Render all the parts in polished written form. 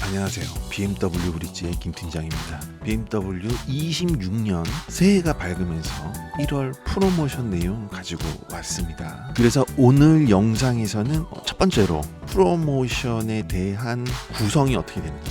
안녕하세요. BMW 브릿지의 김 팀장입니다. BMW 26년 새해가 밝으면서 1월 프로모션 내용 가지고 왔습니다. 그래서 오늘 영상에서는 첫 번째로 프로모션에 대한 구성이 어떻게 되는지,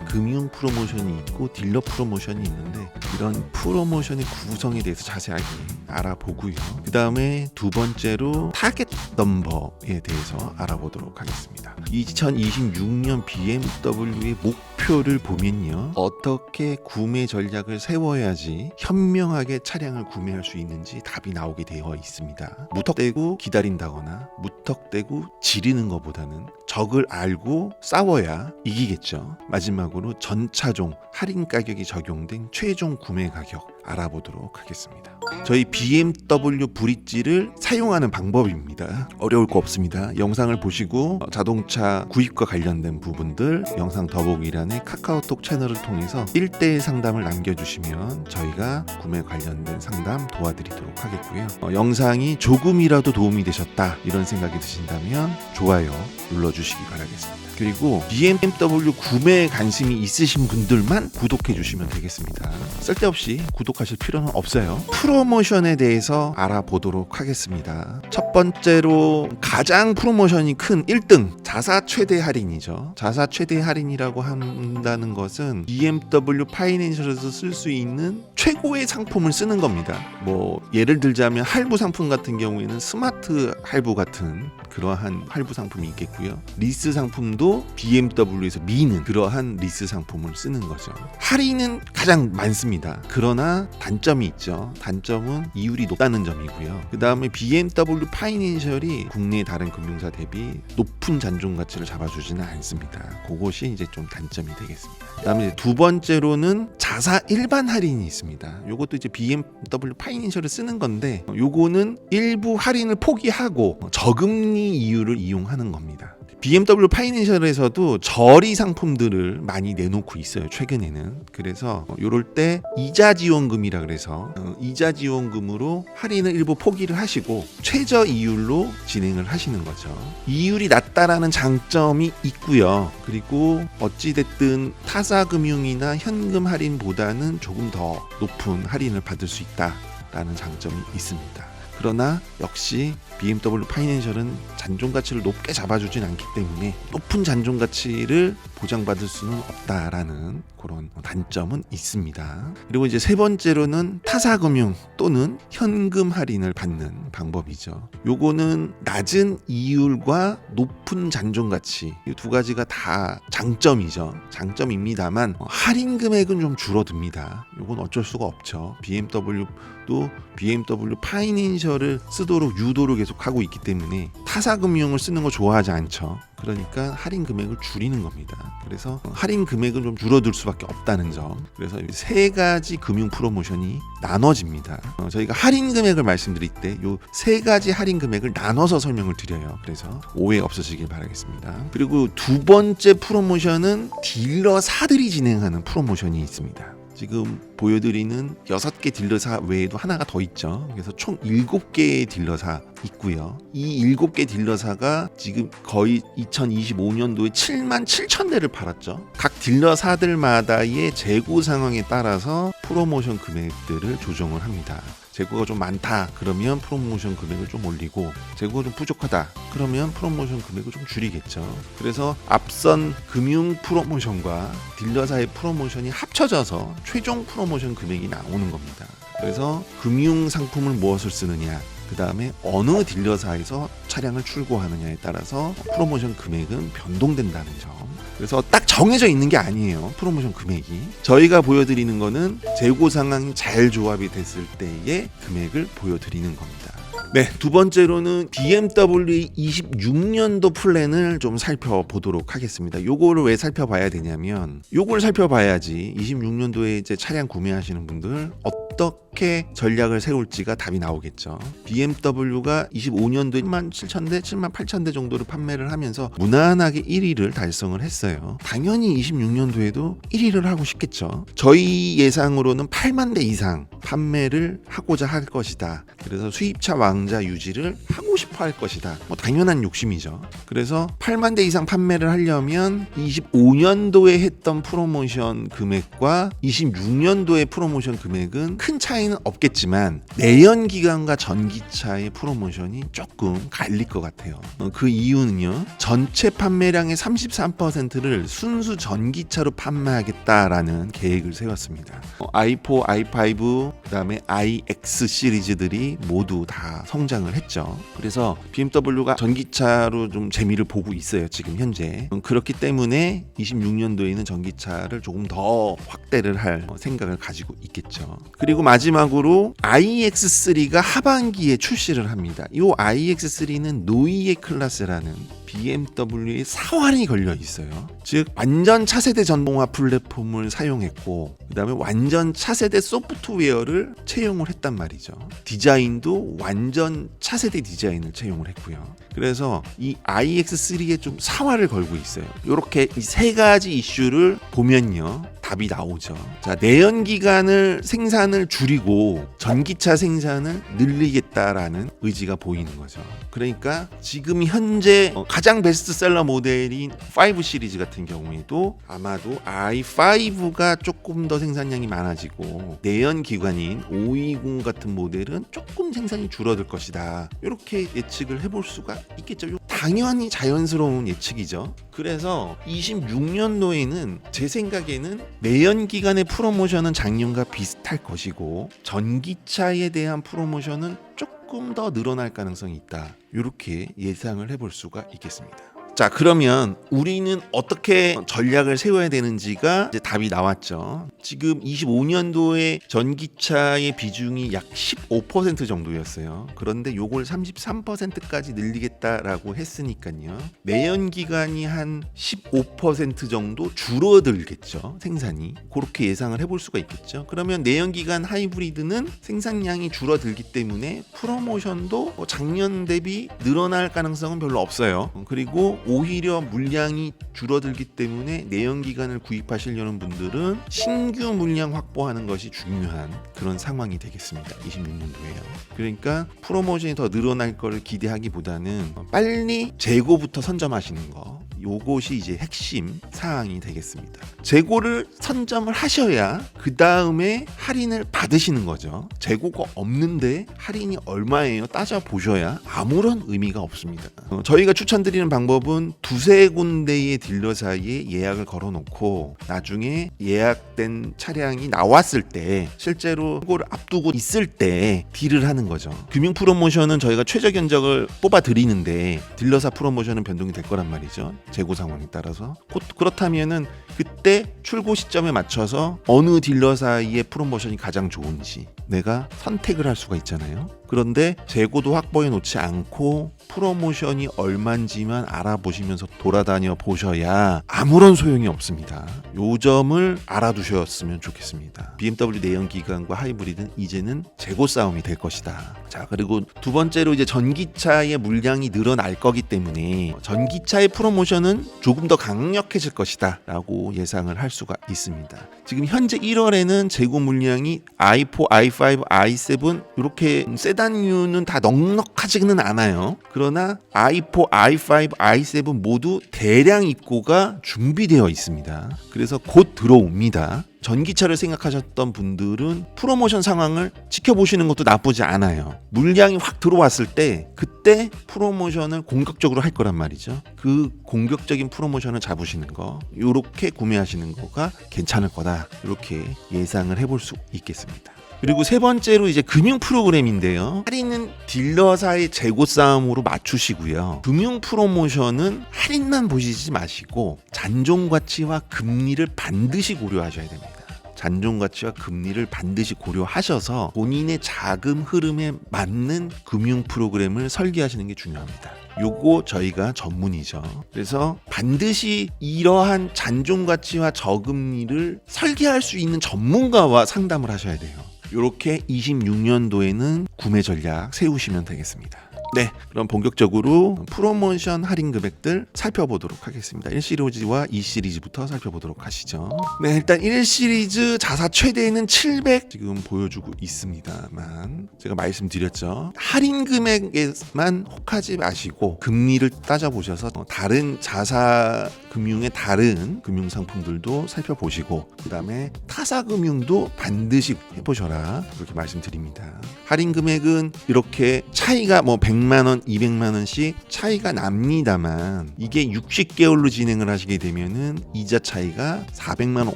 금융 프로모션이 있고 딜러 프로모션이 있는데 이런 프로모션의 구성에 대해서 자세하게 알아보고요. 그 다음에 두 번째로 타겟 넘버에 대해서 알아보도록 하겠습니다. 2026년 BMW의 목표를 보면요, 어떻게 구매 전략을 세워야지 현명하게 차량을 구매할 수 있는지 답이 나오게 되어 있습니다. 무턱대고 기다린다거나 무턱대고 지르는 것보다는 적을 알고 싸워야 이기겠죠. 마지막으로 전차종 할인 가격이 적용된 최종 구매 가격 알아보도록 하겠습니다. 저희 BMW 브릿지를 사용하는 방법입니다. 어려울 거 없습니다. 영상을 보시고 자동차 구입과 관련된 부분들 영상 더보기란에 카카오톡 채널을 통해서 1:1 상담을 남겨주시면 저희가 구매 관련된 상담 도와드리도록 하겠고요. 영상이 조금이라도 도움이 되셨다 이런 생각이 드신다면 좋아요 눌러주시기 바라겠습니다. 그리고 BMW 구매에 관심이 있으신 분들만 구독해 주시면 되겠습니다. 쓸데없이 구독하실 필요는 없어요. 프로모션에 대해서 알아보도록 하겠습니다. 첫 번째로 가장 프로모션이 큰 1등 자사 최대 할인이죠. 자사 최대 할인이라고 한다는 것은 BMW 파이낸셜에서 쓸 수 있는 최고의 상품을 쓰는 겁니다. 뭐 예를 들자면 할부 상품 같은 경우에는 스마트 할부 같은 그러한 할부 상품이 있겠고요. 리스 상품도 BMW에서 미는 그러한 리스 상품을 쓰는 거죠. 할인은 가장 많습니다. 그러나 단점이 있죠. 단점은 이율이 높다는 점이고요. 그 다음에 BMW 파이낸셜이 국내 다른 금융사 대비 높은 잔존 가치를 잡아주지는 않습니다. 그것이 이제 좀 단점이 되겠습니다. 그 다음에 두 번째로는 자사 일반 할인이 있습니다. 요것도 이제 BMW 파이낸셜을 쓰는 건데 요거는 일부 할인을 포기하고 저금리 이율을 이용하는 겁니다. BMW 파이낸셜에서도 저리 상품들을 많이 내놓고 있어요. 최근에는. 그래서 요럴 때 이자 지원금이라 그래서 이자 지원금으로 할인을 일부 포기를 하시고 최저 이율로 진행을 하시는 거죠. 이율이 낮다라는 장점이 있고요. 그리고 어찌됐든 타사금융이나 현금 할인보다는 조금 더 높은 할인을 받을 수 있다라는 장점이 있습니다. 그러나 역시 BMW 파이낸셜은 잔존 가치를 높게 잡아주진 않기 때문에 높은 잔존 가치를 보장받을 수는 없다라는 그런 단점은 있습니다. 그리고 이제 세 번째로는 타사금융 또는 현금 할인을 받는 방법이죠. 요거는 낮은 이율과 높은 잔존 가치 이 두 가지가 다 장점이죠. 장점입니다만 할인 금액은 좀 줄어듭니다. 요건 어쩔 수가 없죠. BMW도 BMW 파이낸셜을 쓰도록 유도를 계속 하고 있기 때문에 타사금융을 쓰는 거 좋아하지 않죠. 그러니까 할인 금액을 줄이는 겁니다. 그래서 할인 금액은 좀 줄어들 수밖에 없다는 점. 그래서 세 가지 금융 프로모션이 나눠집니다. 저희가 할인 금액을 말씀드릴 때 요 세 가지 할인 금액을 나눠서 설명을 드려요. 그래서 오해 없으시길 바라겠습니다. 그리고 두 번째 프로모션은 딜러사들이 진행하는 프로모션이 있습니다. 지금 보여드리는 6개 딜러사 외에도 하나가 더 있죠. 그래서 총 7개의 딜러사 있고요. 이 7개 딜러사가 지금 거의 2025년도에 77,000대를 팔았죠. 각 딜러사들마다의 재고 상황에 따라서 프로모션 금액들을 조정을 합니다. 재고가 좀 많다 그러면 프로모션 금액을 좀 올리고, 재고가 좀 부족하다 그러면 프로모션 금액을 좀 줄이겠죠. 그래서 앞선 금융 프로모션과 딜러사의 프로모션이 합쳐져서 최종 프로모션 금액이 나오는 겁니다. 그래서 금융 상품을 무엇을 쓰느냐, 그 다음에 어느 딜러사에서 차량을 출고하느냐에 따라서 프로모션 금액은 변동된다는 점. 그래서 딱 정해져 있는 게 아니에요. 프로모션 금액이. 저희가 보여드리는 거는 재고 상황이 잘 조합이 됐을 때의 금액을 보여드리는 겁니다. 네, 두 번째로는 BMW 26년도 플랜을 좀 살펴보도록 하겠습니다. 요거를 왜 살펴봐야 되냐면, 요걸 살펴봐야지 26년도에 이제 차량 구매하시는 분들 어떻게 전략을 세울지가 답이 나오겠죠. BMW가 25년도에 77,000대, 78,000대 정도를 판매를 하면서 무난하게 1위를 달성을 했어요. 당연히 26년도에도 1위를 하고 싶겠죠. 저희 예상으로는 8만 대 이상 판매를 하고자 할 것이다. 그래서 수입차 왕 강자 유지를 하고 싶어 할 것이다. 뭐 당연한 욕심이죠. 그래서 8만 대 이상 판매를 하려면 25년도에 했던 프로모션 금액과 26년도의 프로모션 금액은 큰 차이는 없겠지만 내연 기관과 전기차의 프로모션이 조금 갈릴 것 같아요. 그 이유는요. 전체 판매량의 33%를 순수 전기차로 판매하겠다라는 계획을 세웠습니다. i4, i5, 그다음에 iX 시리즈들이 모두 다 성장을 했죠. 그래서 BMW가 전기차로 좀 재미를 보고 있어요. 지금 현재. 그렇기 때문에 26년도에는 전기차를 조금 더 확대를 할 생각을 가지고 있겠죠. 그리고 마지막으로 iX3가 하반기에 출시를 합니다. 이 iX3는 노이에 클래스라는 BMW의 사활이 걸려 있어요. 즉 완전 차세대 전동화 플랫폼을 사용했고 그다음에 완전 차세대 소프트웨어를 채용을 했단 말이죠. 디자인도 완전 차세대 디자인을 채용을 했고요. 그래서 이 iX3에 좀 사활을 걸고 있어요. 이렇게 이 세 가지 이슈를 보면요. 답이 나오죠. 자, 내연기관을 생산을 줄이고 전기차 생산을 늘리겠다라는 의지가 보이는 거죠. 그러니까 지금 현재 가장 베스트셀러 모델인 5 시리즈 같은 경우에도 아마도 i5가 조금 더 생산량이 많아지고 내연기관인 520 같은 모델은 조금 생산이 줄어들 것이다. 이렇게 예측을 해볼 수가 있겠죠. 당연히 자연스러운 예측이죠. 그래서 26년도에는 제 생각에는 내연기관의 프로모션은 작년과 비슷할 것이고 전기차에 대한 프로모션은 조금 더 늘어날 가능성이 있다. 이렇게 예상을 해볼 수가 있겠습니다. 자, 그러면 우리는 어떻게 전략을 세워야 되는지가 이제 답이 나왔죠. 지금 25년도에 전기차의 비중이 약 15% 정도였어요. 그런데 요걸 33%까지 늘리겠다라고 했으니까요. 내연기관이 한 15% 정도 줄어들겠죠. 생산이. 그렇게 예상을 해볼 수가 있겠죠. 그러면 내연기관 하이브리드는 생산량이 줄어들기 때문에 프로모션도 작년 대비 늘어날 가능성은 별로 없어요. 그리고 오히려 물량이 줄어들기 때문에 내연기관을 구입하시려는 분들은 신규 물량 확보하는 것이 중요한 그런 상황이 되겠습니다. 26년도에요. 그러니까 프로모션이 더 늘어날 걸 기대하기보다는 빨리 재고부터 선점하시는 거. 요것이 이제 핵심 사항이 되겠습니다. 재고를 선점을 하셔야 그 다음에 할인을 받으시는 거죠. 재고가 없는데 할인이 얼마예요? 따져보셔야 아무런 의미가 없습니다. 저희가 추천드리는 방법은 두세 군데의 딜러 사이에 예약을 걸어놓고 나중에 예약된 차량이 나왔을 때 실제로 그걸 앞두고 있을 때 딜을 하는 거죠. 금융 프로모션은 저희가 최저 견적을 뽑아 드리는데 딜러사 프로모션은 변동이 될 거란 말이죠. 재고 상황에 따라서. 그렇다면은 그때 출고 시점에 맞춰서 어느 딜러사의 프로모션이 가장 좋은지 내가 선택을 할 수가 있잖아요. 그런데 재고도 확보해 놓지 않고 프로모션이 얼마인지만 알아보시면서 돌아다녀 보셔야 아무런 소용이 없습니다. 요 점을 알아두셨으면 좋겠습니다. BMW 내연기관과 하이브리드는 이제는 재고 싸움이 될 것이다. 자, 그리고 두 번째로 이제 전기차의 물량이 늘어날 거기 때문에 전기차의 프로모션은 조금 더 강력해질 것이다 라고 예상을 할 수가 있습니다. 지금 현재 1월에는 재고 물량이 i4, i5, i7 이렇게 세단류는 다 넉넉하지는 않아요. 그러나 i4, i5, i7 모두 대량 입고가 준비되어 있습니다. 그래서 곧 들어옵니다. 전기차를 생각하셨던 분들은 프로모션 상황을 지켜보시는 것도 나쁘지 않아요. 물량이 확 들어왔을 때 그때 프로모션을 공격적으로 할 거란 말이죠. 그 공격적인 프로모션을 잡으시는 거, 이렇게 구매하시는 거가 괜찮을 거다. 이렇게 예상을 해볼 수 있겠습니다. 그리고 세 번째로 이제 금융 프로그램인데요. 할인은 딜러사의 재고 싸움으로 맞추시고요. 금융 프로모션은 할인만 보시지 마시고 잔존 가치와 금리를 반드시 고려하셔야 됩니다. 잔존 가치와 금리를 반드시 고려하셔서 본인의 자금 흐름에 맞는 금융 프로그램을 설계하시는 게 중요합니다. 요거 저희가 전문이죠. 그래서 반드시 이러한 잔존 가치와 저금리를 설계할 수 있는 전문가와 상담을 하셔야 돼요. 이렇게 26년도에는 구매 전략 세우시면 되겠습니다. 네, 그럼 본격적으로 프로모션 할인 금액들 살펴보도록 하겠습니다. 1시리즈와 2시리즈부터 살펴보도록 하시죠. 네, 일단 1시리즈 자사 최대는 700 지금 보여주고 있습니다만 제가 말씀드렸죠. 할인 금액에만 혹하지 마시고 금리를 따져보셔서 다른 자사 금융의 다른 금융 상품들도 살펴보시고 그 다음에 타사 금융도 반드시 해보셔라 그렇게 말씀드립니다. 할인 금액은 이렇게 차이가 뭐 100만원, 200만원씩 차이가 납니다만 이게 60개월로 진행을 하시게 되면은 이자 차이가 400만원,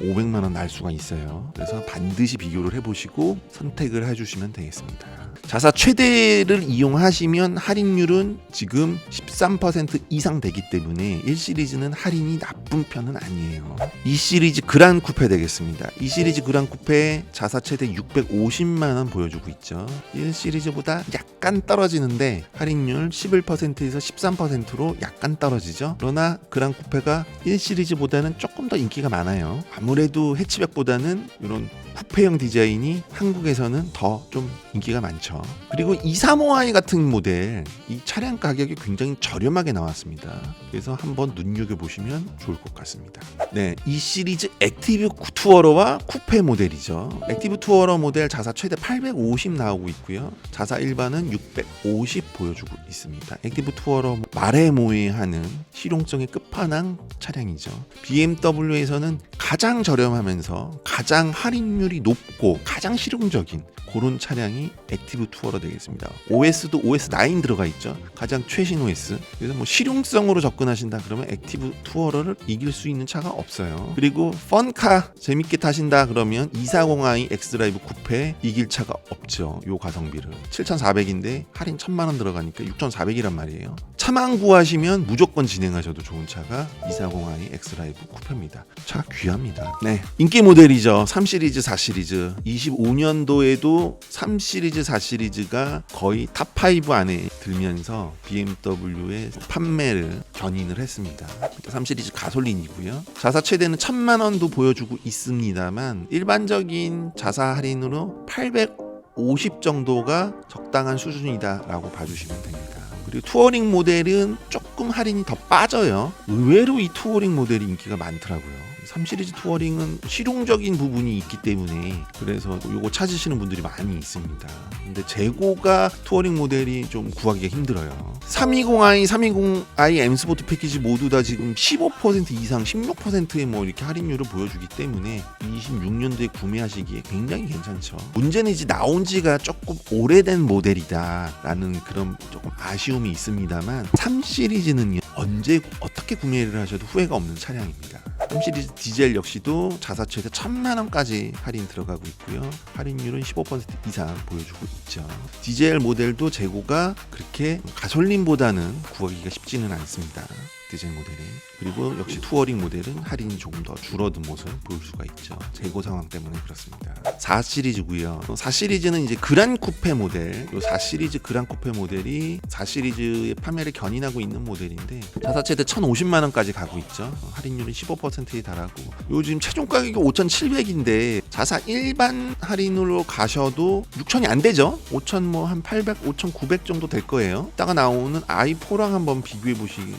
500만원 날 수가 있어요. 그래서 반드시 비교를 해보시고 선택을 해주시면 되겠습니다. 자사 최대를 이용하시면 할인율은 지금 13% 이상 되기 때문에 1시리즈는 할인이 나쁜 편은 아니에요. 2시리즈 그란 쿠페 되겠습니다. 2시리즈 그란 쿠페 자사 최대 650만원 보여주고 있죠. 1시리즈보다 약간 떨어지는데 할인율 11%에서 13%로 약간 떨어지죠. 그러나 그란 쿠페가 1시리즈보다는 조금 더 인기가 많아요. 아무래도 해치백보다는 이런 쿠페형 디자인이 한국에서는 더 좀 인기가 많죠. 그리고 235i 같은 모델 이 차량 가격이 굉장히 저렴하게 나왔습니다. 그래서 한번 눈여겨보시면 좋을 것 같습니다. 네, 이 시리즈 액티브 투어러와 쿠페 모델이죠. 액티브 투어러 모델 자사 최대 850 나오고 있고요. 자사 일반은 650 보여주고 있습니다. 액티브 투어러 말에 모해하는 실용성의 끝판왕 차량이죠. BMW에서는 가장 저렴하면서 가장 할인율이 높고 가장 실용적인 그런 차량이 액티브 투어러 되겠습니다. OS도 OS9 들어가 있죠. 가장 최신 OS. 그래서 뭐 실용성으로 접근하신다 그러면 액티브 투어러를 이길 수 있는 차가 없어요. 그리고 펀카 재밌게 타신다 그러면 240i 엑스드라이브 쿠페 이길 차가 없죠. 요 가성비를 7,400인데 할인 1,000만원 들어가니까 6,400이란 말이에요. 차만 구하시면 무조건 진행하셔도 좋은 차가 240i 엑스드라이브 쿠페입니다. 차가 귀합니다. 네, 인기 모델이죠. 3시리즈, 4시리즈. 25년도에도 3시리즈, 4시리즈가 거의 탑5 안에 들면서 BMW의 판매를 견인을 했습니다. 3시리즈 가솔린이고요. 자사 최대는 1,000만원도 보여주고 있습니다만 일반적인 자사 할인으로 850 정도가 적당한 수준이다라고 봐주시면 됩니다. 그리고 투어링 모델은 조금 할인이 더 빠져요. 의외로 이 투어링 모델이 인기가 많더라고요. 3시리즈 투어링은 실용적인 부분이 있기 때문에 그래서 이거 찾으시는 분들이 많이 있습니다. 근데 재고가 투어링 모델이 좀 구하기가 힘들어요. 320i, 320i M 스포트 패키지 모두 다 지금 15% 이상, 16%의 뭐 이렇게 할인율을 보여주기 때문에 26년도에 구매하시기에 굉장히 괜찮죠. 문제는 이제 나온 지가 조금 오래된 모델이다라는 그런 조금 아쉬움이 있습니다만 3시리즈는요 언제 어떻게 구매를 하셔도 후회가 없는 차량입니다. 3시리즈 디젤 역시도 자사 최대 1,000만원까지 할인 들어가고 있고요. 할인율은 15% 이상 보여주고 있죠. 디젤 모델도 재고가 그렇게 가솔린보다는 구하기가 쉽지는 않습니다. 디젤 모델이. 그리고 역시 투어링 모델은 할인이 조금 더 줄어든 모습을 볼 수가 있죠. 재고 상황 때문에 그렇습니다. 4시리즈고요. 4시리즈는 이제 그란 쿠페 모델. 이 4시리즈 그란 쿠페 모델이 4시리즈의 판매를 견인하고 있는 모델인데 자사 최대 1,050만원까지 가고 있죠. 할인율은 15%에 달하고 요즘 최종 가격이 5,700인데 자사 일반 할인으로 가셔도 6,000이 안 되죠. 5,000 뭐 한 800, 5,900 정도 될 거예요. 이따가 나오는 i4랑 한번 비교해 보시는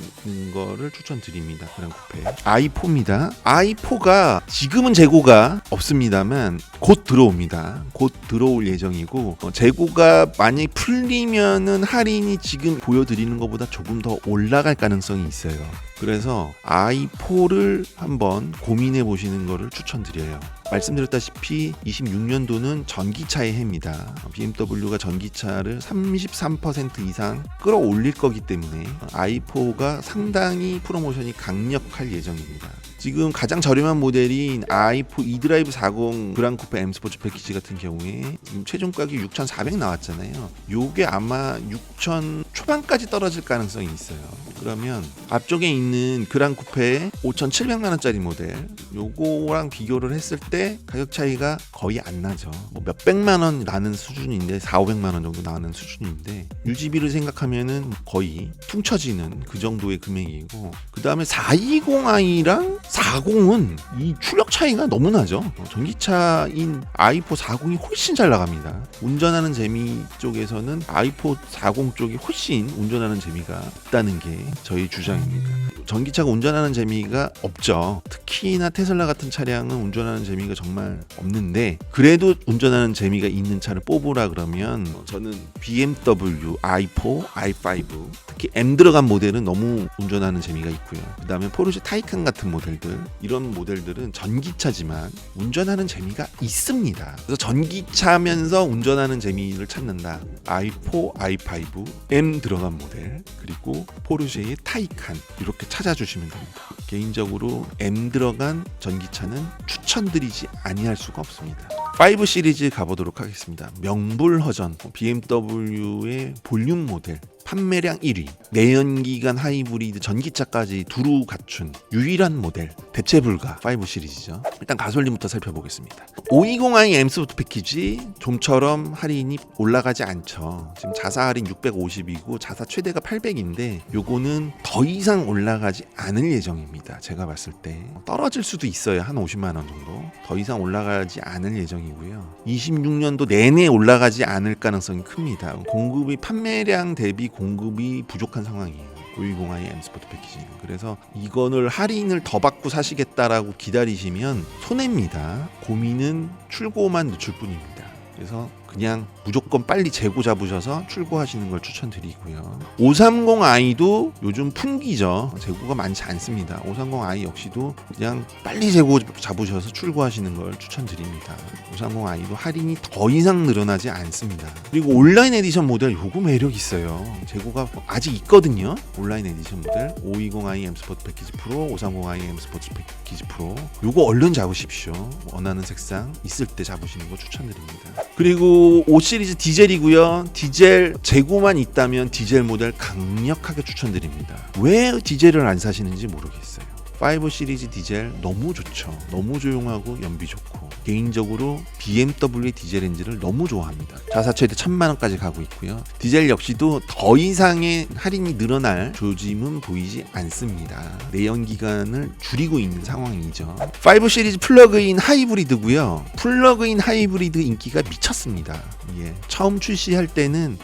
거를 추천드립니다. 그런 쿠페 i4입니다. i4가 지금은 재고가 없습니다만 곧 들어옵니다. 곧 들어올 예정이고 재고가 많이 풀리면은 할인이 지금 보여드리는 것보다 조금 더 올라갈 가능성이 있어요. 그래서 i4를 한번 고민해 보시는 것을 추천드려요. 말씀드렸다시피 26년도는 전기차의 해입니다. BMW가 전기차를 33% 이상 끌어올릴 거기 때문에 i4가 상당히 프로모션이 강력할 예정입니다. 지금 가장 저렴한 모델인 i4 eDrive 40 그란 쿠페 M 스포츠 패키지 같은 경우에 지금 최종 가격이 6,400 나왔잖아요. 요게 아마 6,000 초반까지 떨어질 가능성이 있어요. 그러면 앞쪽에 있는 있는 그랑 쿠페 5,700만 원짜리 모델 요거랑 비교를 했을 때 가격 차이가 거의 안 나죠. 뭐 몇백만 원 나는 수준인데 4,500만 원 정도 나는 수준인데 유지비를 생각하면은 거의 퉁쳐지는 그 정도의 금액이고, 그 다음에 420i랑 40은 이 출력 차이가 너무 나죠. 전기차인 i4 40이 훨씬 잘 나갑니다. 운전하는 재미 쪽에서는 i4 40 쪽이 훨씬 운전하는 재미가 있다는 게 저희 주장입니다. 전기차가 운전하는 재미가 없죠. 특히나 테슬라 같은 차량은 운전하는 재미가 정말 없는데, 그래도 운전하는 재미가 있는 차를 뽑으라 그러면 저는 BMW i4, i5, 특히 M 들어간 모델은 너무 운전하는 재미가 있고요. 그 다음에 포르쉐 타이칸 같은 모델들, 이런 모델들은 전기차지만 운전하는 재미가 있습니다. 그래서 전기차면서 운전하는 재미를 찾는다. i4, i5, M 들어간 모델, 그리고 포르쉐의 타이칸, 이렇게 찾아주시면 됩니다. 개인적으로 M 들어간 전기차는 추천드리지 아니할 수가 없습니다. 5 시리즈 가보도록 하겠습니다. 명불허전 BMW의 볼륨 모델, 판매량 1위, 내연기관 하이브리드 전기차까지 두루 갖춘 유일한 모델, 대체 불가 5 시리즈죠. 일단 가솔린부터 살펴보겠습니다. 520i M 스포츠 패키지 좀처럼 할인이 올라가지 않죠. 지금 자사 할인 650이고 자사 최대가 800인데 요거는 더 이상 올라가지 않을 예정입니다. 제가 봤을 때 떨어질 수도 있어요. 한 50만 원 정도. 더 이상 올라가지 않을 예정이고요. 26년도 내내 올라가지 않을 가능성이 큽니다. 공급이 판매량 대비 공급이 부족한 상황이에요. 520i M 스포츠 패키지는. 그래서 이거를 할인을 더 받고 사시겠다라고 기다리시면 손해입니다. 고민은 출고만 늦출 뿐입니다. 그래서 그냥 무조건 빨리 재고 잡으셔서 출고하시는 걸 추천드리고요. 530i도 요즘 풍기죠. 재고가 많지 않습니다. 530i 역시도 그냥 빨리 재고 잡으셔서 출고하시는 걸 추천드립니다. 530i도 할인이 더 이상 늘어나지 않습니다. 그리고 온라인 에디션 모델 요거 매력 있어요. 재고가 아직 있거든요. 온라인 에디션 모델 520i M 스포츠 패키지 프로, 530i M 스포츠 패키지 프로, 요거 얼른 잡으십시오. 원하는 색상 있을 때 잡으시는 거 추천드립니다. 그리고 5 시리즈 디젤이고요. 디젤 재고만 있다면 디젤 모델 강력하게 추천드립니다. 왜 디젤을 안 사시는지 모르겠어요. 5 시리즈 디젤 너무 좋죠. 너무 조용하고 연비 좋고, 개인적으로 BMW의 디젤 엔진을 너무 좋아합니다. 자사 최대 1,000만 원까지 가고 있고요. 디젤 역시도 더 이상의 할인이 늘어날 조짐은 보이지 않습니다. 내연기관을 줄이고 있는 상황이죠. 5 시리즈 플러그인 하이브리드고요. 플러그인 하이브리드 인기가 미쳤습니다. 예. 처음 출시할 때는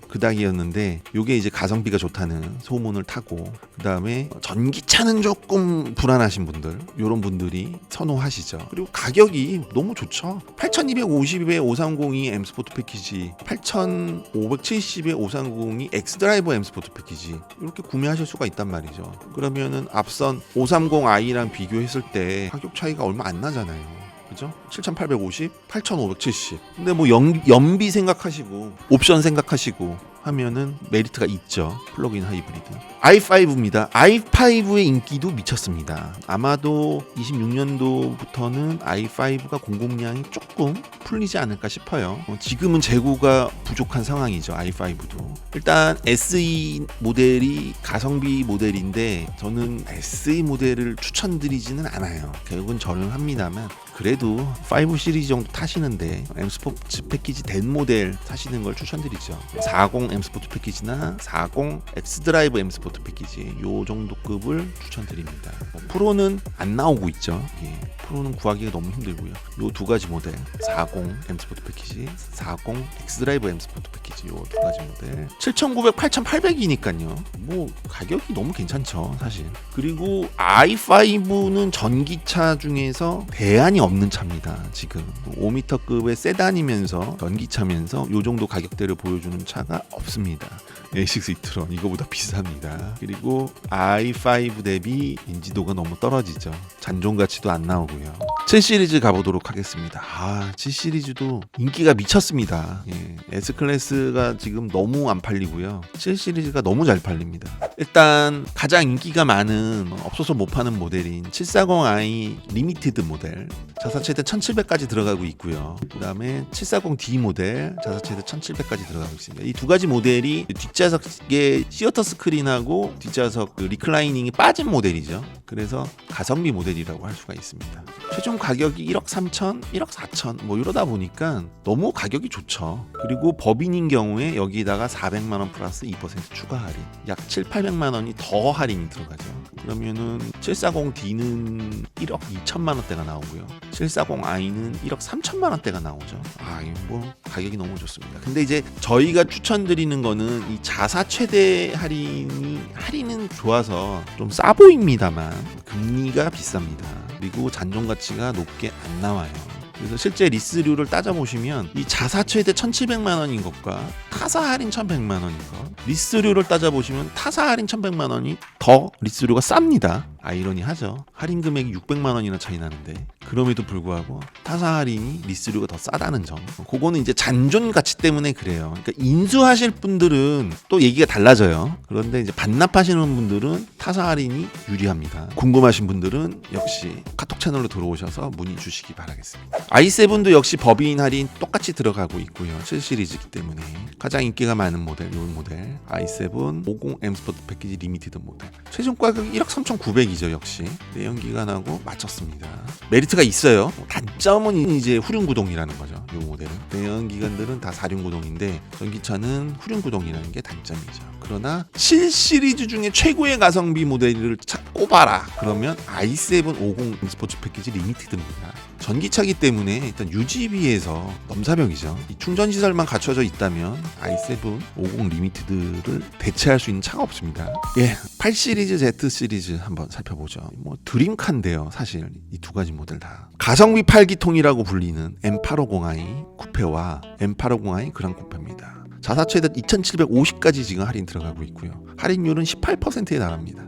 그닥이었는데 요게 이제 가성비가 좋다는 소문을 타고, 그 다음에 전기차는 조금 불안하신 분들, 요런 분들이 선호하시죠. 그리고 가격이 너무 좋죠. 8,250에 530이 M 스포츠 패키지, 8,570에 530이 엑스드라이버 M 스포츠 패키지, 이렇게 구매하실 수가 있단 말이죠. 그러면은 앞선 530i랑 비교했을 때 가격 차이가 얼마 안 나잖아요. 그죠? 7,850, 8,570. 근데 뭐 연비 생각하시고 옵션 생각하시고 하면은 메리트가 있죠. 플러그인 하이브리드. i5입니다. i5의 인기도 미쳤습니다. 아마도 26년도부터는 i5가 공급량이 조금 풀리지 않을까 싶어요. 지금은 재고가 부족한 상황이죠. i5도. 일단 SE 모델이 가성비 모델인데 저는 SE 모델을 추천드리지는 않아요. 결국은 저렴합니다만 그래도 5 시리즈 정도 타시는데 M 스포츠 패키지 된 모델 타시는 걸 추천드리죠. 40 M 스포츠 패키지나 40 엑스드라이브 M 스포츠 패키지 요 정도 급을 추천드립니다. 프로는 안 나오고 있죠. 예. 프로는 구하기가 너무 힘들고요. 요 두 가지 모델 40 M 스포츠 패키지, 40 엑스드라이브 M 스포츠 패키지 요 두 가지 모델 7,900, 8,800이니까요. 뭐 가격이 너무 괜찮죠, 사실. 그리고 i5는 전기차 중에서 대안이 없는 차입니다. 지금 5m급의 세단이면서 전기차면서 요 정도 가격대를 보여주는 차가 없습니다. A6 e-tron 이거보다 비쌉니다. 그리고 i5 대비 인지도가 너무 떨어지죠. 잔존 가치도 안 나오고요. 7 시리즈 가보도록 하겠습니다. 7 시리즈도 인기가 미쳤습니다. S 클래스가 지금 너무 안 팔리고요. 7 시리즈가 너무 잘 팔립니다. 일단 가장 인기가 많은 없어서 못 파는 모델인 740i 리미티드 모델 자사 최대 1700까지 들어가고 있고요. 그 다음에 740D 모델 자사 최대 1700까지 들어가고 있습니다. 이 두 가지 모델이 뒷좌석에 시어터 스크린하고 뒷좌석 리클라이닝이 빠진 모델이죠. 그래서 가성비 모델이라고 할 수가 있습니다. 최종 가격이 1억 3천, 1억 4천 뭐 이러다 보니까 너무 가격이 좋죠. 그리고 법인인 경우에 여기다가 400만 원 플러스 2% 추가 할인, 약 7, 800만 원이 더 할인이 들어가죠. 그러면은 740D는 1억 2천만 원대가 나오고요. 740i는 1억 3천만 원대가 나오죠. 이거 뭐 가격이 너무 좋습니다. 근데 이제 저희가 추천드리는 거는 이 자사 최대 할인은 좋아서 좀 싸 보입니다만 금리가 비쌉니다. 그리고 잔존 가치가 높게 안 나와요. 그래서 실제 리스료를 따져보시면 이 자사 최대 1,700만 원인 것과 타사 할인 1,100만 원인 것, 리스료를 따져보시면 타사 할인 1,100만 원이 더 리스료가 쌉니다. 아이러니하죠. 할인 금액이 600만 원이나 차이 나는데 그럼에도 불구하고 타사 할인이 리스료가 더 싸다는 점. 그거는 이제 잔존 가치 때문에 그래요. 그러니까 인수하실 분들은 또 얘기가 달라져요. 그런데 이제 반납하시는 분들은 타사 할인이 유리합니다. 궁금하신 분들은 역시 카톡 채널로 들어오셔서 문의 주시기 바라겠습니다. i7도 역시 법인 할인 똑같이 들어가고 있고요. 7 시리즈이기 때문에 가장 인기가 많은 모델, 이 모델 i7 50M 스포츠 패키지 리미티드 모델. 최종 가격이 1억 3,900이죠. 역시 내연기관하고 맞췄습니다. 메리트가 있어요. 단점은 이제 후륜구동이라는 거죠. 이 모델은 내연기관들은 다 4륜구동인데 전기차는 후륜구동이라는 게 단점이죠. 그러나 7 시리즈 중에 최고의 가성비 모델을 꼽아라 그러면 i7 50 스포츠 패키지 리미티드입니다. 전기차기 때문에 일단 유지비에서 넘사벽이죠. 이 충전 시설만 갖춰져 있다면 i7 50 리미티드를 대체할 수 있는 차가 없습니다. 8 시리즈, Z 시리즈 한번 살펴보죠. 뭐 드림카인데요. 사실 이 두 가지 모델 다 가성비 8기통이라고 불리는 M850i 쿠페와 M850i 그랑 쿠페입니다. 자사 최대 2,750까지 지금 할인 들어가고 있고요. 할인율은 18%에 달합니다.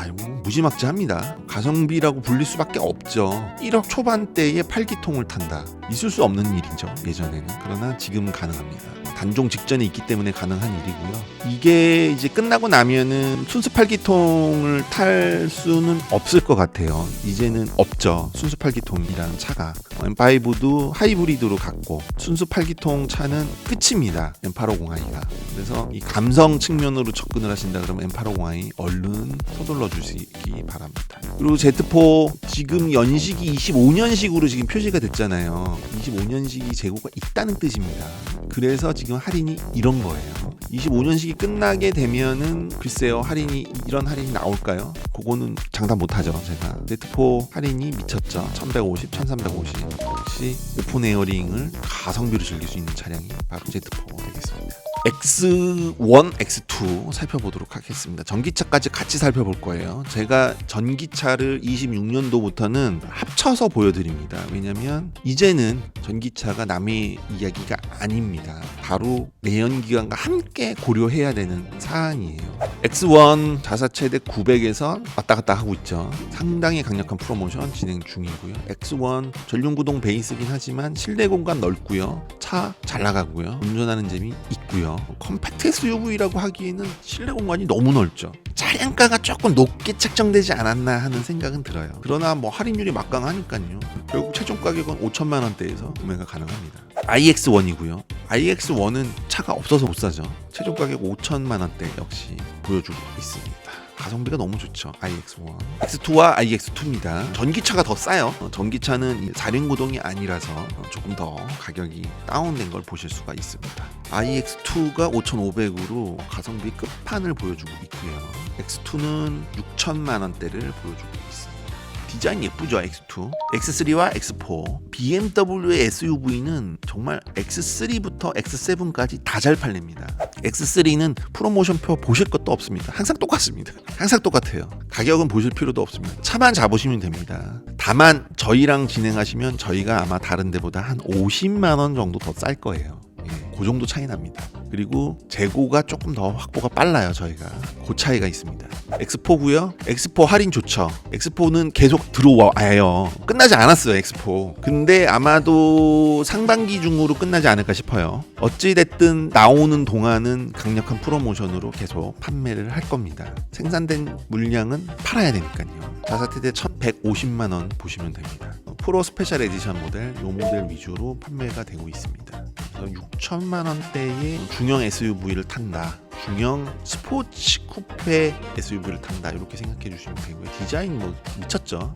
이거 무지막지합니다. 가성비라고 불릴 수밖에 없죠. 1억 초반대에 8기통을 탄다. 있을 수 없는 일이죠. 예전에는. 그러나 지금 가능합니다. 단종 직전에 있기 때문에 가능한 일이고요. 이게 이제 끝나고 나면은 순수 8기통을 탈 수는 없을 것 같아요. 이제는 없죠. 순수 8기통이라는 차가. M5도 하이브리드로 갔고 순수 8기통 차는 끝입니다. M850i가. 그래서 이 감성 측면으로 접근을 하신다 그러면 M850i 얼른 서둘러 주시기 바랍니다. 그리고 Z4 지금 연식이 25년식으로 지금 표시가 됐잖아요. 25년식이 재고가 있다는 뜻입니다. 그래서 지금 할인이 이런 거예요. 25년식이 끝나게 되면은 글쎄요, 이런 할인이 나올까요? 그거는 장담 못하죠. 제가 Z4 할인이 미쳤죠. 1150, 1350. 역시 오픈 에어링을 가성비로 즐길 수 있는 차량이 바로 Z4 되겠습니다. X1, X2 살펴보도록 하겠습니다. 전기차까지 같이 살펴볼 거예요. 제가 전기차를 26년도부터는 합쳐서 보여드립니다. 왜냐면 이제는 전기차가 남의 이야기가 아닙니다. 바로 내연기관과 함께 고려해야 되는 사안이에요. X1 자사 최대 900에서 왔다 갔다 하고 있죠. 상당히 강력한 프로모션 진행 중이고요. X1 전륜구동 베이스긴 하지만 실내 공간 넓고요. 차 잘 나가고요. 운전하는 재미 있고요. 컴팩트 SUV라고 하기에는 실내 공간이 너무 넓죠. 차량가가 조금 높게 책정되지 않았나 하는 생각은 들어요. 그러나 뭐 할인율이 막강하니까요. 결국 최종 가격은 5천만 원대에서 구매가 가능합니다. iX1이고요. iX1은 차가 없어서 못 사죠. 최종 가격 5천만 원대 역시 보여주고 있습니다. 가성비가 너무 좋죠. iX1. X2와 iX2입니다. 전기차가 더 싸요. 전기차는 4륜구동이 아니라서 조금 더 가격이 다운된 걸 보실 수가 있습니다. iX2가 5,500으로 가성비 끝판을 보여주고 있고요. X2는 6천만 원대를 보여주고 있습니다. 디자인 예쁘죠. X2. X3와 X4. BMW의 SUV는 정말 X3부터 X7까지 다 잘 팔립니다. X3는 프로모션표 보실 것도 없습니다. 항상 똑같습니다. 항상 똑같아요. 가격은 보실 필요도 없습니다. 차만 잡으시면 됩니다. 다만 저희랑 진행하시면 저희가 아마 다른 데보다 한 50만 원 정도 더 쌀 거예요. 그 정도 차이 납니다. 그리고 재고가 조금 더 확보가 빨라요. 저희가 그 차이가 있습니다. X4고요. X4 할인 좋죠. X4는 계속 들어와요. 끝나지 않았어요. X4. 근데 아마도 상반기 중으로 끝나지 않을까 싶어요. 어찌됐든 나오는 동안은 강력한 프로모션으로 계속 판매를 할 겁니다. 생산된 물량은 팔아야 되니까요. 자사태대 1150만 원 보시면 됩니다. 프로 스페셜 에디션 모델, 이 모델 위주로 판매가 되고 있습니다. 6천만 원대의 중형 SUV를 탄다. 중형 스포츠 쿠페 SUV를 탄다. 이렇게 생각해 주시면 되고요. 디자인 뭐 미쳤죠.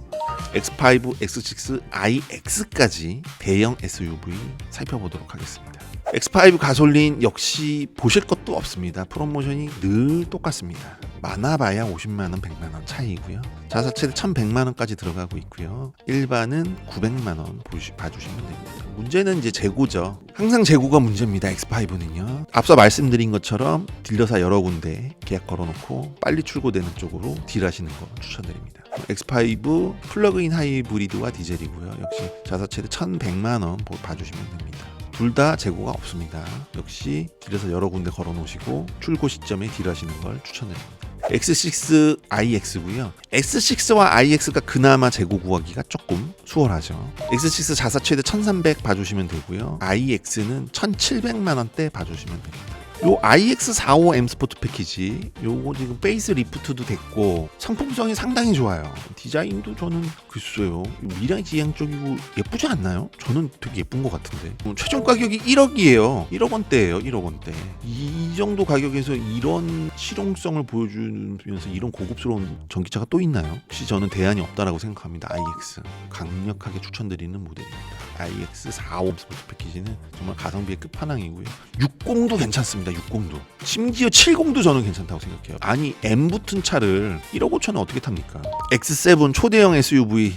X5, X6, iX까지 대형 SUV 살펴보도록 하겠습니다. X5 가솔린 역시 보실 것도 없습니다. 프로모션이 늘 똑같습니다. 많아봐야 50만원, 100만원 차이고요. 자사 최대 1100만원까지 들어가고 있고요. 일반은 900만원 봐주시면 됩니다. 문제는 이제 재고죠. 항상 재고가 문제입니다. X5는요. 앞서 말씀드린 것처럼 딜러사 여러 군데 계약 걸어놓고 빨리 출고되는 쪽으로 딜하시는 거 추천드립니다. X5 플러그인 하이브리드와 디젤이고요. 역시 자사 최대 1100만원 봐주시면 됩니다. 둘 다 재고가 없습니다. 역시 딜에서 여러 군데 걸어 놓으시고 출고 시점에 딜하시는 걸 추천드립니다. X6 iX고요. X6와 iX가 그나마 재고 구하기가 조금 수월하죠. X6 자사 최대 1300 봐주시면 되고요. iX는 1700만 원대 봐주시면 됩니다. 요 iX45M 스포트 패키지 요거 지금 페이스 리프트도 됐고 상품성이 상당히 좋아요. 디자인도 저는 글쎄요 미래지향 쪽이고 예쁘지 않나요? 저는 되게 예쁜 것 같은데 최종 가격이 1억이에요 1억 원대예요 1억 원대. 이 정도 가격에서 이런 실용성을 보여주면서 이런 고급스러운 전기차가 또 있나요? 혹시 저는 대안이 없다라고 생각합니다. iX 강력하게 추천드리는 모델입니다. iX45 스포트 패키지는 정말 가성비의 끝판왕이고요. 60도 괜찮습니다. 60도. 심지어 70도 저는 괜찮다고 생각해요. 아니 M 붙은 차를 1억 5천에 어떻게 탑니까? X7 초대형 SUV.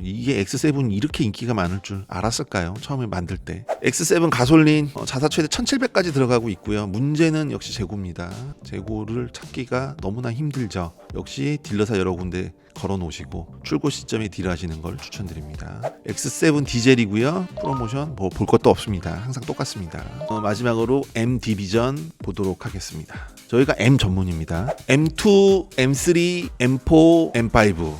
이게 X7이 이렇게 인기가 많을 줄 알았을까요? 처음에 만들 때. X7 가솔린 자사 최대 1700까지 들어가고 있고요. 문제는 역시 재고입니다. 재고를 찾기가 너무나 힘들죠. 역시 딜러사 여러 군데 걸어 놓으시고 출고 시점에 딜하시는 걸 추천드립니다. X7 디젤이고요. 프로모션 뭐 볼 것도 없습니다. 항상 똑같습니다. 마지막으로 M 디비전 보도록 하겠습니다. 저희가 M 전문입니다. M2, M3, M4, M5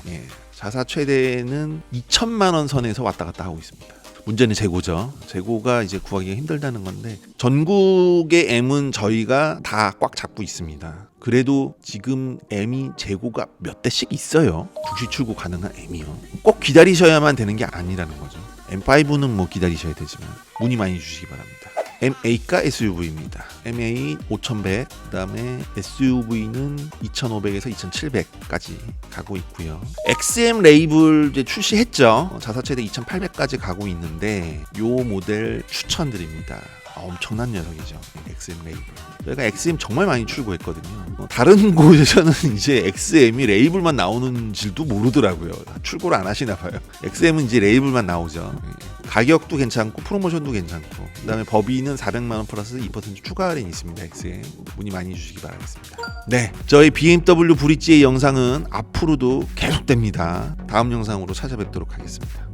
자사 최대는 2천만 원 선에서 왔다 갔다 하고 있습니다. 문제는 재고죠. 재고가 이제 구하기가 힘들다는 건데 전국의 M은 저희가 다 꽉 잡고 있습니다. 그래도 지금 M이 재고가 몇 대씩 있어요. 즉시 출고 가능한 M이요. 꼭 기다리셔야만 되는 게 아니라는 거죠. M5는 뭐 기다리셔야 되지만 문의 많이 주시기 바랍니다. MA가 SUV입니다. MA 5100, 그 다음에 SUV는 2500에서 2700까지 가고 있고요. XM 레이블 이제 출시했죠. 자사 최대 2800까지 가고 있는데 요 모델 추천드립니다. 엄청난 녀석이죠. XM 레이블. 저희가 XM 정말 많이 출고했거든요. 다른 곳에서는 이제 XM이 레이블만 나오는 줄도 모르더라고요. 출고를 안 하시나 봐요. XM은 이제 레이블만 나오죠. 가격도 괜찮고 프로모션도 괜찮고 그다음에 법인은 400만 원 플러스 2% 추가 할인이 있습니다. XM 문의 많이 주시기 바라겠습니다. 네, 저희 BMW 브릿지의 영상은 앞으로도 계속됩니다. 다음 영상으로 찾아뵙도록 하겠습니다.